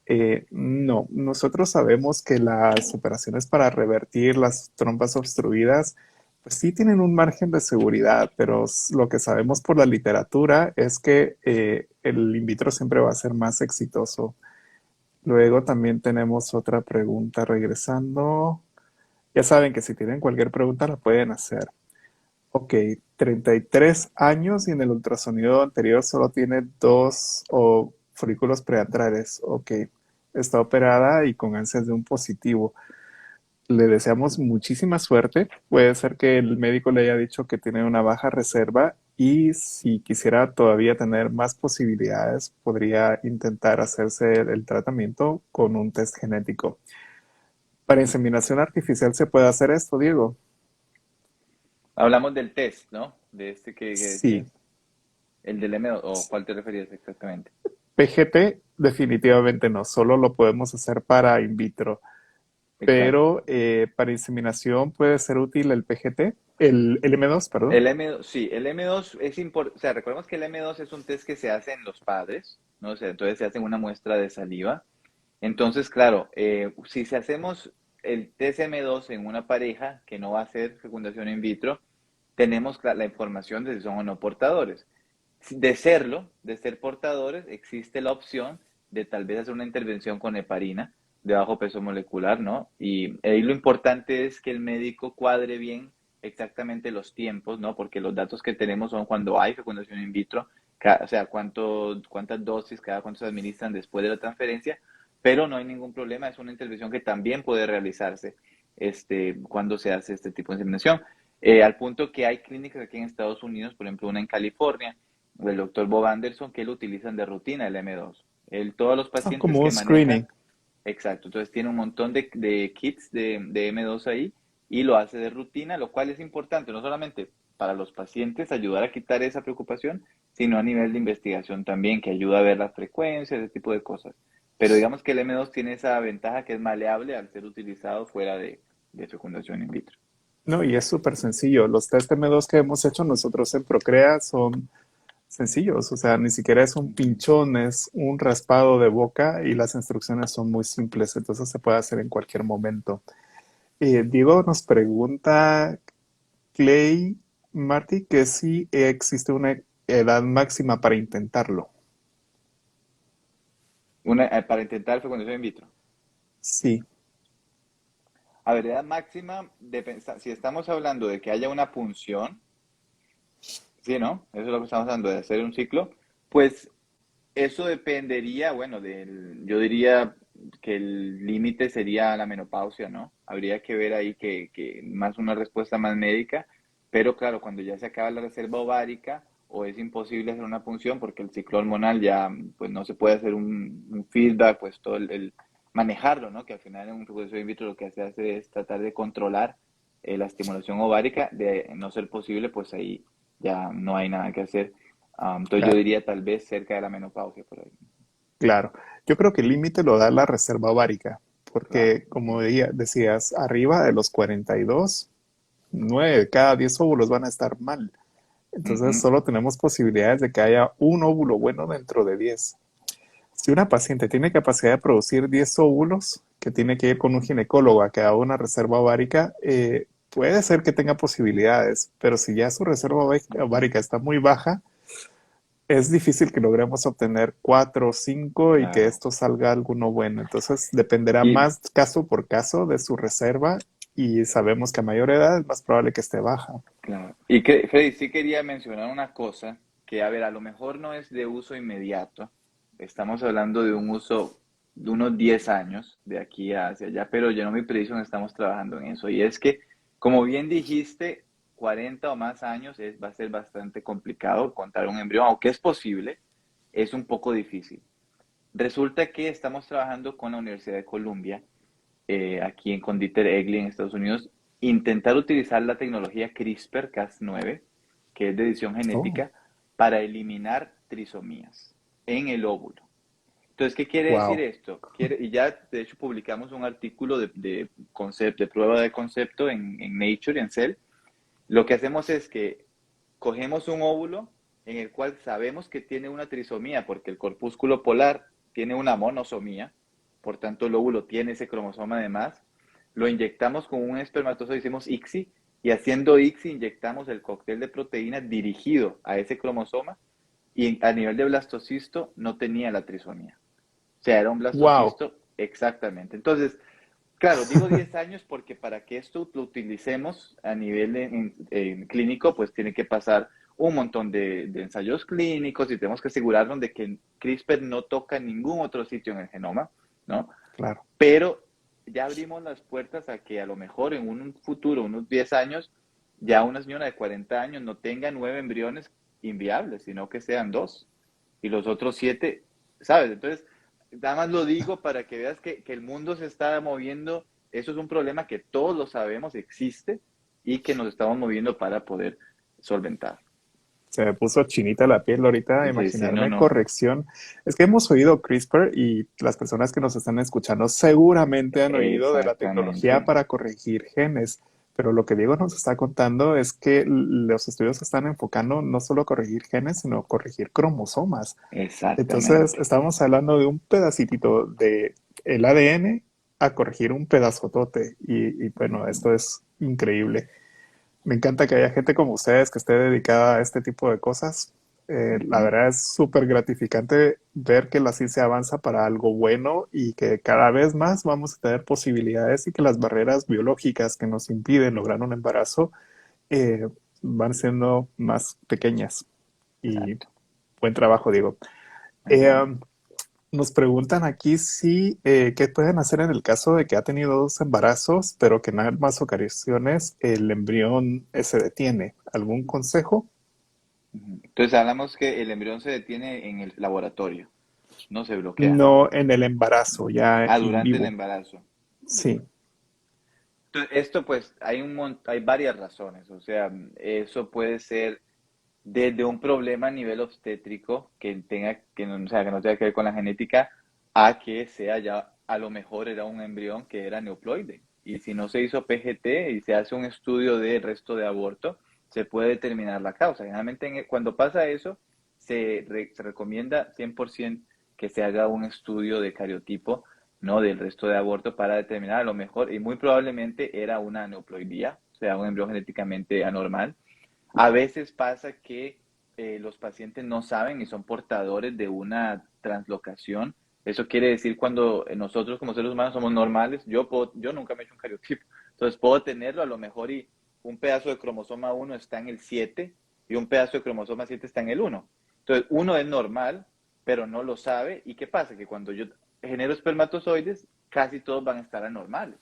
[SPEAKER 1] no. Nosotros sabemos que las operaciones para revertir las trompas obstruidas, pues sí tienen un margen de seguridad, pero lo que sabemos por la literatura es que el in vitro siempre va a ser más exitoso. Luego también tenemos otra pregunta regresando. Ya saben que si tienen cualquier pregunta la pueden hacer. Ok, 33 años y en el ultrasonido anterior solo tiene dos folículos preatrales. Ok, está operada y con ansias de un positivo. Le deseamos muchísima suerte. Puede ser que el médico le haya dicho que tiene una baja reserva y si quisiera todavía tener más posibilidades, podría intentar hacerse el tratamiento con un test genético. Para inseminación artificial se puede hacer esto, Diego.
[SPEAKER 2] Hablamos del test, ¿no? De este que
[SPEAKER 1] Sí.
[SPEAKER 2] decías. El del M2, ¿o cuál te referías exactamente?
[SPEAKER 1] PGT definitivamente no, solo lo podemos hacer para in vitro,
[SPEAKER 2] Exacto.
[SPEAKER 1] pero para inseminación puede ser útil el PGT, el M2, perdón.
[SPEAKER 2] El M2, sí, el M2 es importante, o sea, recordemos que el M2 es un test que se hace en los padres, ¿no? O sea, entonces se hace una muestra de saliva. Entonces, claro, si se hacemos el test M2 en una pareja que no va a hacer fecundación in vitro, tenemos la información de si son o no portadores. De serlo, de ser portadores, existe la opción de tal vez hacer una intervención con heparina de bajo peso molecular, ¿no? Y ahí lo importante es que el médico cuadre bien exactamente los tiempos, ¿no? Porque los datos que tenemos son cuando hay fecundación in vitro, o sea, cuántas dosis, cada cuánto se administran después de la transferencia, pero no hay ningún problema, es una intervención que también puede realizarse cuando se hace este tipo de inseminación. Al punto que hay clínicas aquí en Estados Unidos, por ejemplo, una en California, del doctor Bob Anderson, que lo utilizan de rutina el M2. Todos los
[SPEAKER 1] Ah,
[SPEAKER 2] pacientes
[SPEAKER 1] como
[SPEAKER 2] que
[SPEAKER 1] un
[SPEAKER 2] manejan,
[SPEAKER 1] screening.
[SPEAKER 2] exacto, entonces tiene un montón de kits de M2 ahí y lo hace de rutina, lo cual es importante, no solamente para los pacientes ayudar a quitar esa preocupación, sino a nivel de investigación también, que ayuda a ver las frecuencias, ese tipo de cosas. Pero digamos que el M2 tiene esa ventaja que es maleable al ser utilizado fuera de fecundación in vitro.
[SPEAKER 1] No, y es súper sencillo. Los test M2 que hemos hecho nosotros en Procrea son sencillos, o sea, ni siquiera es un pinchón, es un raspado de boca y las instrucciones son muy simples, entonces se puede hacer en cualquier momento. Diego nos pregunta, Clay, Marty, que sí existe una edad máxima para intentarlo.
[SPEAKER 2] Para intentar fecundación in vitro.
[SPEAKER 1] Sí.
[SPEAKER 2] A ver, edad máxima, si estamos hablando de que haya una punción, sí, ¿no? Eso es lo que estamos hablando, de hacer un ciclo, pues eso dependería, bueno, yo diría que el límite sería la menopausia, ¿no? Habría que ver ahí que más una respuesta más médica, pero claro, cuando ya se acaba la reserva ovárica o es imposible hacer una punción porque el ciclo hormonal ya, pues no se puede hacer un feedback, pues todo manejarlo, ¿no? Que al final en un proceso in vitro lo que se hace es tratar de controlar la estimulación ovárica, de no ser posible, pues ahí ya no hay nada que hacer. Entonces yo
[SPEAKER 1] Claro,
[SPEAKER 2] diría tal vez cerca de la menopausia por ahí.
[SPEAKER 1] claro. Yo creo que el límite lo da la reserva ovárica,
[SPEAKER 2] Claro.
[SPEAKER 1] porque como decías, arriba de los 42, 9 de cada 10 óvulos van a estar mal. Entonces
[SPEAKER 2] Ujú.
[SPEAKER 1] solo tenemos posibilidades de que haya un óvulo bueno dentro de 10. Si una paciente tiene capacidad de producir 10 óvulos, que tiene que ir con un ginecólogo a que haga una reserva ovárica, puede ser que tenga posibilidades, pero si ya su reserva ovárica está muy baja, es difícil que logremos obtener 4 o 5 y que
[SPEAKER 2] Claro.
[SPEAKER 1] esto salga alguno bueno. Entonces dependerá
[SPEAKER 2] Y
[SPEAKER 1] más caso por caso de su reserva y sabemos que a mayor edad es más probable que esté baja.
[SPEAKER 2] claro. Y que, Freddy, sí quería mencionar una cosa que, a ver, a lo mejor no es de uso inmediato. Estamos hablando de un uso de unos 10 años de aquí hacia allá, pero yo no me prediction estamos trabajando en eso. Y es que, como bien dijiste, 40 o más años va a ser bastante complicado contar un embrión, aunque es posible, es un poco difícil. Resulta que estamos trabajando con la Universidad de Columbia, aquí en Conditer Egli en Estados Unidos, intentar utilizar la tecnología CRISPR-Cas9, que es de edición
[SPEAKER 1] Oh,
[SPEAKER 2] genética, para eliminar trisomías en el óvulo. Entonces, ¿qué quiere decir
[SPEAKER 1] wow.
[SPEAKER 2] esto? Y ya, de hecho, publicamos un artículo de prueba de concepto en Nature, en Cell. Lo que hacemos es que cogemos un óvulo en el cual sabemos que tiene una trisomía, porque el corpúsculo polar tiene una monosomía, por tanto el óvulo tiene ese cromosoma de más, lo inyectamos con un espermatozoide, hicimos ICSI, y haciendo ICSI inyectamos el cóctel de proteínas dirigido a ese cromosoma, y a nivel de blastocisto no tenía la trisomía. O sea, era un
[SPEAKER 1] Wow.
[SPEAKER 2] blastocisto exactamente. Entonces, claro, digo 10 años porque para que esto lo utilicemos a nivel en clínico, pues tiene que pasar un montón de ensayos clínicos y tenemos que asegurarnos de que CRISPR no toca ningún otro sitio en el genoma, ¿no?
[SPEAKER 1] Claro.
[SPEAKER 2] Pero ya abrimos las puertas a que a lo mejor en un futuro, unos 10 años, ya una señora de 40 años no tenga 9 embriones inviables, sino que sean 2 y los otros 7, ¿sabes? Entonces, nada más lo digo para que veas que el mundo se está moviendo. Eso es un problema que todos lo sabemos, existe y que nos estamos moviendo para poder solventar.
[SPEAKER 1] Se me puso chinita la piel ahorita de
[SPEAKER 2] Sí, sí, no,
[SPEAKER 1] imaginarme
[SPEAKER 2] no.
[SPEAKER 1] corrección. Es que hemos oído CRISPR y las personas que nos están escuchando seguramente han oído de la tecnología
[SPEAKER 2] Exactamente.
[SPEAKER 1] para corregir genes, pero lo que Diego nos está contando es que los estudios se están enfocando no solo a corregir genes, sino a corregir cromosomas. Entonces,
[SPEAKER 2] Exactamente.
[SPEAKER 1] estamos hablando de un pedacitito de el ADN a corregir un pedazotote y bueno,
[SPEAKER 2] Ujú.
[SPEAKER 1] esto es increíble. Me encanta que haya gente como ustedes que esté dedicada a este tipo de cosas. La
[SPEAKER 2] Ujú.
[SPEAKER 1] verdad es súper gratificante ver que la ciencia avanza para algo bueno y que cada vez más vamos a tener posibilidades y que las barreras biológicas que nos impiden lograr un embarazo eh, van siendo más pequeñas. Y
[SPEAKER 2] Exacto.
[SPEAKER 1] buen trabajo, Diego.
[SPEAKER 2] Igual.
[SPEAKER 1] Nos preguntan aquí si qué pueden hacer en el caso de que ha tenido dos embarazos, pero que en ambas ocasiones el embrión se detiene. ¿Algún consejo?
[SPEAKER 2] Ujú. Entonces hablamos que el embrión se detiene en el laboratorio, no se bloquea.
[SPEAKER 1] No en el embarazo, ya
[SPEAKER 2] Ah,
[SPEAKER 1] in
[SPEAKER 2] durante el
[SPEAKER 1] vivo.
[SPEAKER 2] embarazo.
[SPEAKER 1] Sí.
[SPEAKER 2] Esto pues hay varias razones, o sea, eso puede ser desde un problema a nivel obstétrico o sea, que no tenga que ver con la genética, a que sea ya, a lo mejor era un embrión que era neoploide. Y si no se hizo PGT y se hace un estudio de resto de aborto, se puede determinar la causa. Generalmente cuando pasa eso, se recomienda 100% que se haga un estudio de cariotipo, ¿no? Del resto de aborto para determinar a lo mejor, y muy probablemente era una aneuploidía, sea un embrión genéticamente anormal. A veces pasa que los pacientes no saben y son portadores de una translocación. Eso quiere decir cuando nosotros como seres humanos somos normales, yo nunca me he hecho un cariotipo, entonces puedo tenerlo a lo mejor y un pedazo de cromosoma 1 está en el 7 y un pedazo de cromosoma 7 está en el 1. Entonces uno es normal, pero no lo sabe. ¿Y qué pasa? Que cuando yo genero espermatozoides, casi todos van a estar anormales.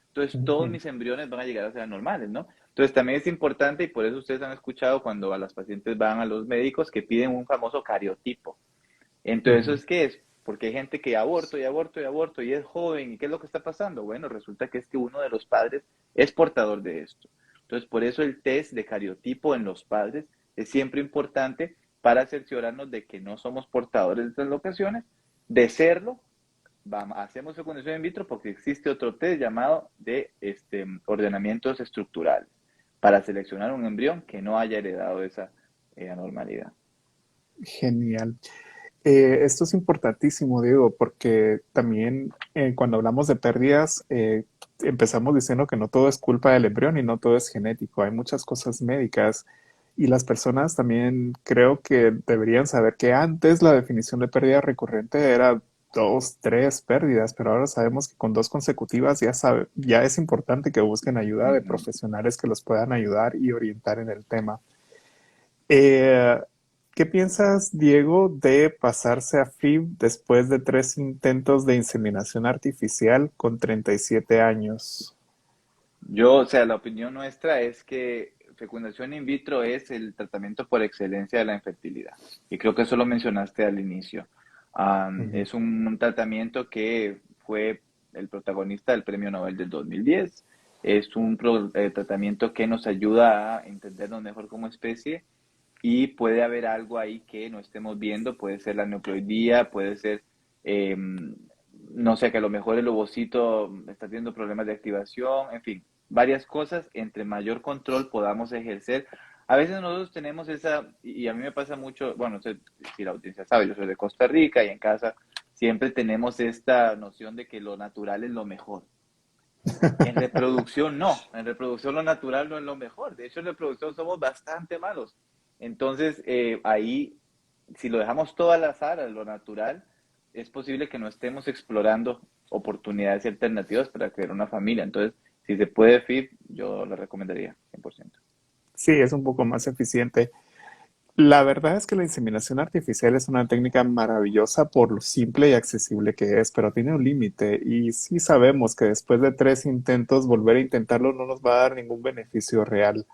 [SPEAKER 2] Entonces, todos
[SPEAKER 1] Ujú.
[SPEAKER 2] mis embriones van a llegar a ser anormales, ¿no? Entonces, también es importante, y por eso ustedes han escuchado cuando a las pacientes van a los médicos que piden un famoso cariotipo. Entonces, ¿eso
[SPEAKER 1] Ujú.
[SPEAKER 2] es qué es? Porque hay gente que aborto y aborto y aborto y es joven. ¿Y qué es lo que está pasando? Bueno, resulta que es que uno de los padres es portador de esto. Entonces, por eso el test de cariotipo en los padres es siempre importante para cerciorarnos de que no somos portadores de estas locaciones. De serlo, hacemos fecundación in vitro porque existe otro test llamado de ordenamientos estructurales para seleccionar un embrión que no haya heredado esa anormalidad.
[SPEAKER 1] Genial. Esto es importantísimo, Diego, porque también cuando hablamos de pérdidas, empezamos diciendo que no todo es culpa del embrión y no todo es genético. Hay muchas cosas médicas y las personas también creo que deberían saber que antes la definición de pérdida recurrente era dos, tres pérdidas, pero ahora sabemos que con dos consecutivas ya es importante que busquen ayuda de
[SPEAKER 2] Ujú.
[SPEAKER 1] profesionales que los puedan ayudar y orientar en el tema. Eh, ¿Qué piensas, Diego, de pasarse a FIV después de 3 intentos de inseminación artificial con 37 años?
[SPEAKER 2] O sea, la opinión nuestra es que fecundación in vitro es el tratamiento por excelencia de la infertilidad. Y creo que eso lo mencionaste al inicio.
[SPEAKER 1] Ujú.
[SPEAKER 2] Es un tratamiento que fue el protagonista del Premio Nobel del 2010. Es un tratamiento que nos ayuda a entendernos mejor como especie y puede haber algo ahí que no estemos viendo, puede ser la neoploidía, puede ser, no sé, que a lo mejor el ovocito está teniendo problemas de activación, en fin, varias cosas, entre mayor control podamos ejercer. A veces nosotros tenemos esa, y a mí me pasa mucho, bueno, no sé si la audiencia sabe, yo soy de Costa Rica y en casa siempre tenemos esta noción de que lo natural es lo mejor. En reproducción no, en reproducción lo natural no es lo mejor, de hecho en reproducción somos bastante malos. Entonces ahí, si lo dejamos todo al azar, a lo natural, es posible que no estemos explorando oportunidades y alternativas para crear una familia. Entonces, si se puede FIV, yo lo recomendaría 100%.
[SPEAKER 1] Sí, es un poco más eficiente. La verdad es que la inseminación artificial es una técnica maravillosa por lo simple y accesible que es, pero tiene un límite y sí sabemos que después de 3 intentos volver a intentarlo no nos va a dar ningún beneficio real.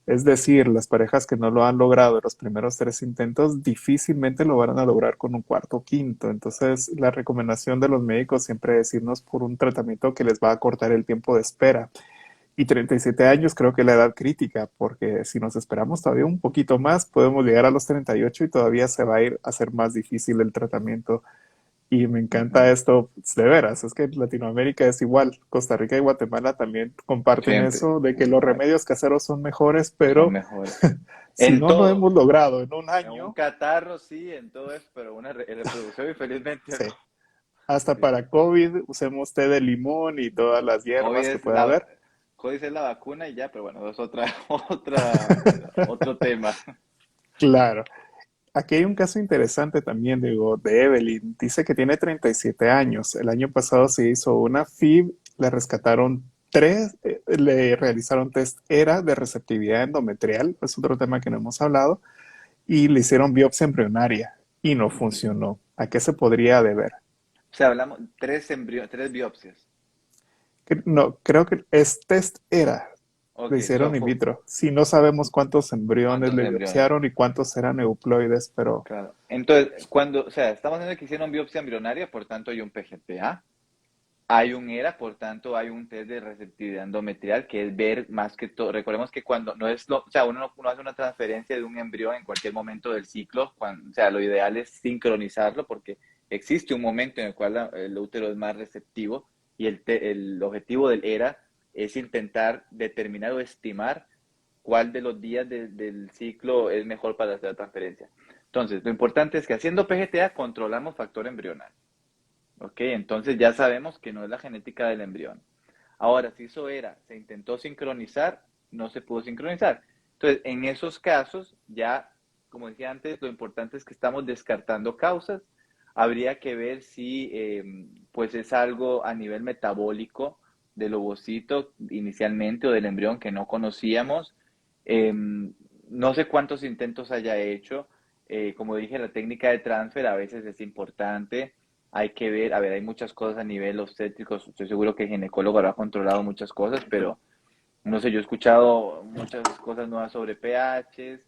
[SPEAKER 1] Es decir, las parejas que no lo han logrado en los primeros 3 intentos difícilmente lo van a lograr con un cuarto o quinto. Entonces, la recomendación de los médicos siempre es irnos por un tratamiento que les va a cortar el tiempo de espera. Y 37 años creo que es la edad crítica, porque si nos esperamos todavía un poquito más, podemos llegar a los 38 y todavía se va a ir a hacer más difícil el tratamiento. Y me encanta
[SPEAKER 2] Ujú.
[SPEAKER 1] esto, pues, de veras, es que en Latinoamérica es igual. Costa Rica y Guatemala también comparten
[SPEAKER 2] Siempre,
[SPEAKER 1] eso de que los
[SPEAKER 2] exacto,
[SPEAKER 1] remedios caseros son mejores,
[SPEAKER 2] son
[SPEAKER 1] pero
[SPEAKER 2] mejores.
[SPEAKER 1] si
[SPEAKER 2] En
[SPEAKER 1] no lo
[SPEAKER 2] todo,
[SPEAKER 1] hemos logrado en un
[SPEAKER 2] en un
[SPEAKER 1] año,
[SPEAKER 2] catarro sí, en todo eso, pero en reproducción infelizmente
[SPEAKER 1] sí.
[SPEAKER 2] no.
[SPEAKER 1] Hasta
[SPEAKER 2] Sí.
[SPEAKER 1] para COVID usemos té de limón y todas las
[SPEAKER 2] COVID
[SPEAKER 1] hierbas que
[SPEAKER 2] es
[SPEAKER 1] pueda
[SPEAKER 2] la,
[SPEAKER 1] haber.
[SPEAKER 2] COVID es la vacuna y ya, pero bueno, es otro tema.
[SPEAKER 1] Claro. Aquí hay un caso interesante también, digo, de Evelyn. Dice que tiene 37 años. El año pasado se hizo una FIV, le rescataron tres, le realizaron test ERA de receptividad endometrial, es otro tema que no hemos hablado, y le hicieron biopsia embrionaria y no
[SPEAKER 2] Ujú.
[SPEAKER 1] funcionó. ¿A qué se podría deber?
[SPEAKER 2] O sea, hablamos tres biopsias.
[SPEAKER 1] No, creo que es test ERA. Le
[SPEAKER 2] Ok,
[SPEAKER 1] hicieron in vitro. Si no sabemos cuántos embriones
[SPEAKER 2] ¿cuántos
[SPEAKER 1] le
[SPEAKER 2] embriones?
[SPEAKER 1] biopsiaron y cuántos eran euploides, pero
[SPEAKER 2] Claro. Entonces, o sea, estamos hablando de que hicieron biopsia embrionaria, por tanto hay un PGTA, hay un ERA, por tanto hay un test de receptividad endometrial, que es ver más que todo. Recordemos que cuando no es o sea, uno hace una transferencia de un embrión en cualquier momento del ciclo, o sea, lo ideal es sincronizarlo porque existe un momento en el cual el útero es más receptivo y el objetivo del ERA es intentar determinar o estimar cuál de los días del ciclo es mejor para hacer la transferencia. Entonces, lo importante es que haciendo PGTA controlamos factor embrional. ¿Ok? Entonces ya sabemos que no es la genética del embrión. Ahora, si eso era, se intentó sincronizar, no se pudo sincronizar. Entonces, en esos casos, ya, como decía antes, lo importante es que estamos descartando causas. Habría que ver si pues es algo a nivel metabólico del ovocito inicialmente o del embrión que no conocíamos. No sé cuántos intentos haya hecho. Como dije, la técnica de transfer a veces es importante. Hay que ver, a ver, hay muchas cosas a nivel obstétrico. Estoy seguro que el ginecólogo habrá controlado muchas cosas, pero no sé, yo he escuchado muchas cosas nuevas sobre pHs,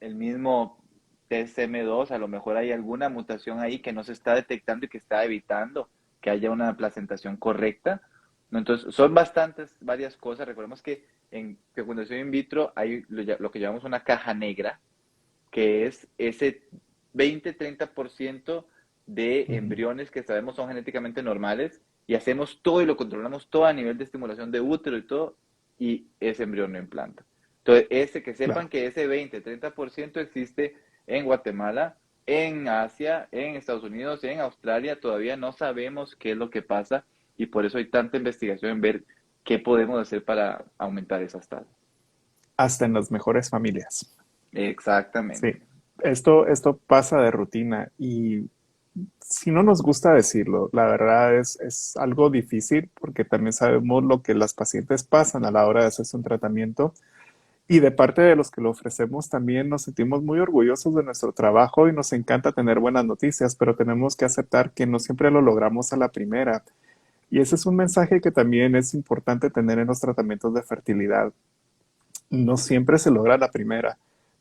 [SPEAKER 2] el mismo test M2, a lo mejor hay alguna mutación ahí que no se está detectando y que está evitando que haya una placentación correcta, ¿no? Entonces, son varias cosas. Recordemos que en fecundación in vitro hay lo que llamamos una caja negra, que es ese 20-30% de
[SPEAKER 1] Ujú.
[SPEAKER 2] embriones que sabemos son genéticamente normales y hacemos todo y lo controlamos todo a nivel de estimulación de útero y todo, y ese embrión no implanta. Entonces, que sepan
[SPEAKER 1] Claro.
[SPEAKER 2] que ese 20-30% existe en Guatemala, en Asia, en Estados Unidos, en Australia, todavía no sabemos qué es lo que pasa y por eso hay tanta investigación en ver qué podemos hacer para aumentar esas tasas.
[SPEAKER 1] Hasta en las mejores familias. Sí,
[SPEAKER 2] Exactamente.
[SPEAKER 1] esto pasa de rutina y si no nos gusta decirlo, la verdad es algo difícil porque también sabemos lo que las pacientes pasan a la hora de hacerse un tratamiento y de parte de los que lo ofrecemos también nos sentimos muy orgullosos de nuestro trabajo y nos encanta tener buenas noticias, pero tenemos que aceptar que no siempre lo logramos a la primera. Y ese es un mensaje que también es importante tener en los tratamientos de fertilidad. No siempre se logra a la primera,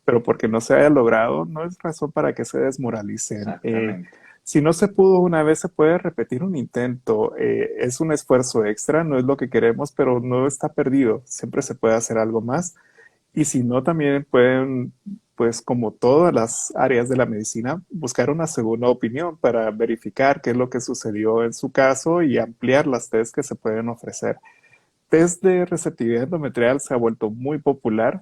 [SPEAKER 1] pero porque no se haya logrado no es razón para que se desmoralicen.
[SPEAKER 2] Exactamente.
[SPEAKER 1] Si no se pudo una vez, se puede repetir un intento. Es un esfuerzo extra, no es lo que queremos, pero no está perdido. Siempre se puede hacer algo más. Y si no, también pueden, pues como todas las áreas de la medicina, buscar una segunda opinión para verificar qué es lo que sucedió en su caso y ampliar las test que se pueden ofrecer. Test de receptividad endometrial se ha vuelto muy popular,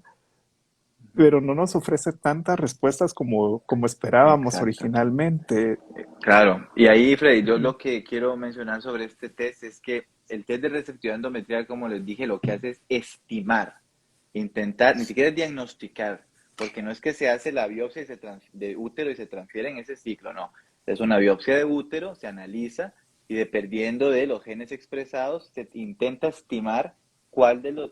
[SPEAKER 1] pero no nos ofrece tantas respuestas como esperábamos
[SPEAKER 2] Exacto.
[SPEAKER 1] originalmente.
[SPEAKER 2] Claro, y ahí, Freddy, yo lo que quiero mencionar sobre este test es que el test de receptividad endometrial, como les dije, lo que hace es estimar, intentar, ni siquiera es diagnosticar, porque no es que se hace la biopsia de útero y se transfiere en ese ciclo, no. Es una biopsia de útero, se analiza y dependiendo de los genes expresados, se intenta estimar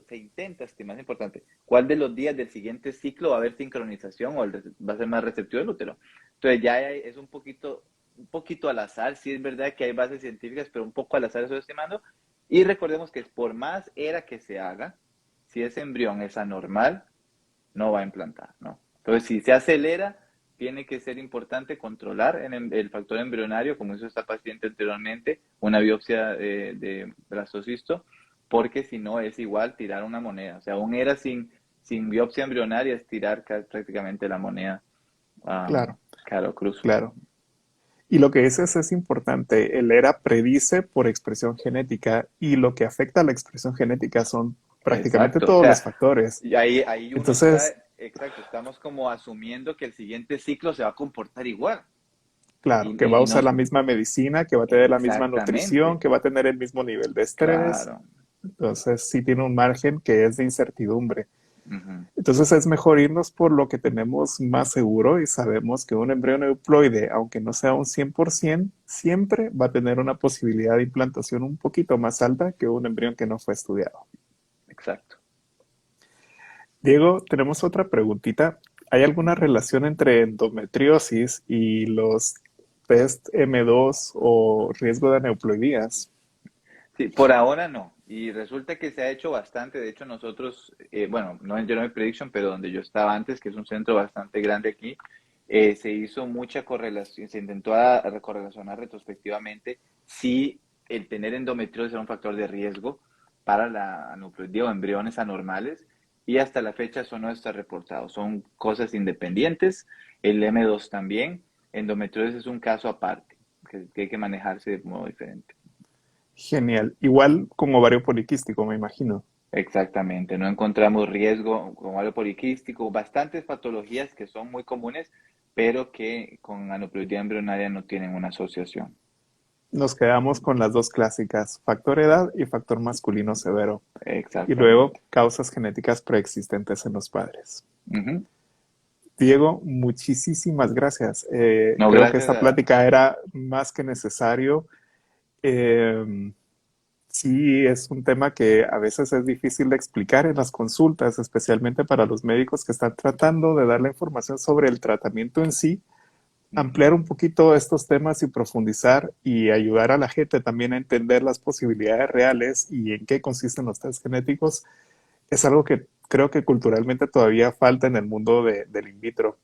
[SPEAKER 2] se intenta estimar, es importante, cuál de los días del siguiente ciclo va a haber sincronización o va a ser más receptivo el útero. Entonces es un poquito al azar, sí es verdad que hay bases científicas, pero un poco al azar estoy estimando. Y recordemos que por más era que se haga, si ese embrión es anormal, no va a implantar, ¿no? Entonces, si se acelera, tiene que ser importante controlar el factor embrionario, como hizo esta paciente anteriormente, una biopsia de blastocisto, porque si no es igual tirar una moneda. O sea, aún era sin biopsia embrionaria, es tirar prácticamente la moneda
[SPEAKER 1] Claro,
[SPEAKER 2] caro cruz.
[SPEAKER 1] claro. Y lo que dices es importante. El ERA predice por expresión genética y lo que afecta a la expresión genética son prácticamente
[SPEAKER 2] Exacto, o
[SPEAKER 1] todos los
[SPEAKER 2] sea,
[SPEAKER 1] factores.
[SPEAKER 2] y ahí uno está,
[SPEAKER 1] Entonces,
[SPEAKER 2] exacto, estamos como asumiendo que el siguiente ciclo se va a comportar igual.
[SPEAKER 1] claro, que va a
[SPEAKER 2] Y
[SPEAKER 1] usar
[SPEAKER 2] no,
[SPEAKER 1] la misma medicina, que va a tener la misma nutrición,
[SPEAKER 2] exactamente,
[SPEAKER 1] que va a tener el mismo nivel de estrés.
[SPEAKER 2] claro.
[SPEAKER 1] Entonces, sí tiene un margen que es de incertidumbre.
[SPEAKER 2] Ujú.
[SPEAKER 1] Entonces es mejor irnos por lo que tenemos más seguro y sabemos que un embrión euploide, aunque no sea un 100%, siempre va a tener una posibilidad de implantación un poquito más alta que un embrión que no fue estudiado.
[SPEAKER 2] Exacto.
[SPEAKER 1] Diego, tenemos otra preguntita. ¿Hay alguna
[SPEAKER 2] Ujú.
[SPEAKER 1] relación entre endometriosis y los test M2 o riesgo de aneuploidías?
[SPEAKER 2] Sí, por ahora no. Y resulta que se ha hecho bastante. De hecho, nosotros, bueno, no en Genomic Prediction, pero donde yo estaba antes, que es un centro bastante grande aquí, se hizo mucha correlación, se intentó correlacionar retrospectivamente si el tener endometriosis era un factor de riesgo para la aneuploidía o embriones anormales. Y hasta la fecha eso no está reportado. Son cosas independientes. El M2 también. Endometriosis es un caso aparte, que hay que manejarse de modo diferente.
[SPEAKER 1] Genial. Igual con ovario poliquístico, me imagino.
[SPEAKER 2] Exactamente, no encontramos riesgo con ovario poliquístico, bastantes patologías que son muy comunes, pero que con aneuploidía embrionaria no tienen una asociación.
[SPEAKER 1] Nos quedamos con las dos clásicas, factor edad y factor masculino severo, y luego
[SPEAKER 2] Exactamente.
[SPEAKER 1] causas genéticas preexistentes en los padres.
[SPEAKER 2] Ujú.
[SPEAKER 1] Diego, muchísimas gracias.
[SPEAKER 2] No,
[SPEAKER 1] Creo que
[SPEAKER 2] gracias
[SPEAKER 1] esta
[SPEAKER 2] a...
[SPEAKER 1] plática era más que necesario. Eh, sí, es un tema que a veces es difícil de explicar en las consultas, especialmente para los médicos que están tratando de dar la información sobre el tratamiento en sí,
[SPEAKER 2] Ujú.
[SPEAKER 1] ampliar un poquito estos temas y profundizar y ayudar a la gente también a entender las posibilidades reales y en qué consisten los test genéticos, es algo que creo que culturalmente todavía falta en el mundo del in vitro.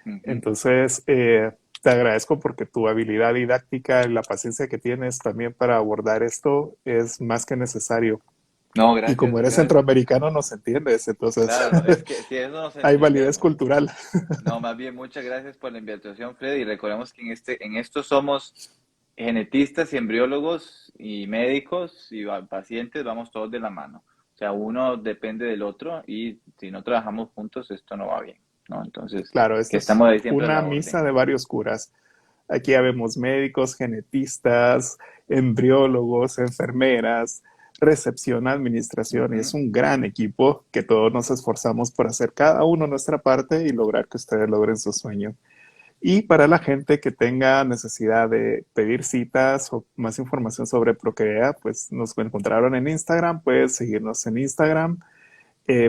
[SPEAKER 2] Ujú.
[SPEAKER 1] Entonces, te agradezco porque tu habilidad didáctica y la paciencia que tienes también para abordar esto es más que necesario.
[SPEAKER 2] No,
[SPEAKER 1] Y como
[SPEAKER 2] gracias,
[SPEAKER 1] eres
[SPEAKER 2] gracias.
[SPEAKER 1] centroamericano, nos entiendes, entonces
[SPEAKER 2] Claro, no, es que si eso nos
[SPEAKER 1] hay validez
[SPEAKER 2] entendemos.
[SPEAKER 1] cultural.
[SPEAKER 2] No, más bien muchas gracias por la invitación, Fred, y recordemos que en esto somos genetistas y embriólogos y médicos y pacientes, vamos todos de la mano. O sea, uno depende del otro y si no trabajamos juntos, esto no va bien, ¿no? Entonces,
[SPEAKER 1] Claro,
[SPEAKER 2] que
[SPEAKER 1] esto es
[SPEAKER 2] estamos ahí siempre a
[SPEAKER 1] una
[SPEAKER 2] la
[SPEAKER 1] misa
[SPEAKER 2] orden.
[SPEAKER 1] de varios curas. Aquí habemos médicos, genetistas, embriólogos, enfermeras, recepción, administración, y es
[SPEAKER 2] Ujú.
[SPEAKER 1] un gran equipo que todos nos esforzamos por hacer cada uno nuestra parte y lograr que ustedes logren su sueño. Y para la gente que tenga necesidad de pedir citas o más información sobre Procrea, pues nos encontraron en Instagram, puedes seguirnos en Instagram,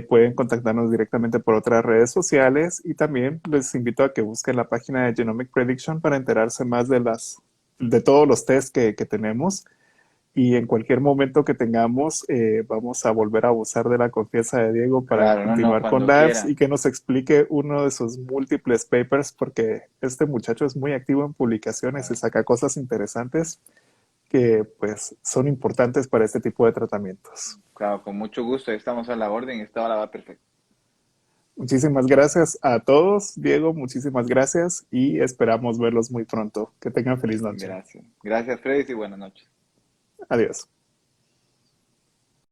[SPEAKER 1] pueden contactarnos directamente por otras redes sociales y también les invito a que busquen la página de Genomic Prediction para enterarse más de todos los tests que tenemos y en cualquier momento que tengamos vamos a volver a abusar de la confianza de Diego para
[SPEAKER 2] Claro, no, no,
[SPEAKER 1] continuar con
[SPEAKER 2] cuando
[SPEAKER 1] Labs
[SPEAKER 2] quiera.
[SPEAKER 1] y que nos explique uno de sus múltiples papers porque este muchacho es muy activo en publicaciones y
[SPEAKER 2] Claro,
[SPEAKER 1] saca cosas interesantes que pues son importantes para este tipo de tratamientos.
[SPEAKER 2] claro, con mucho gusto, ahí estamos a la orden, esta hora va perfecto.
[SPEAKER 1] Muchísimas gracias a todos, Diego, muchísimas gracias y esperamos verlos muy pronto. Que tengan feliz noche.
[SPEAKER 2] Gracias. Gracias, Freddy, y buenas noches.
[SPEAKER 1] Adiós.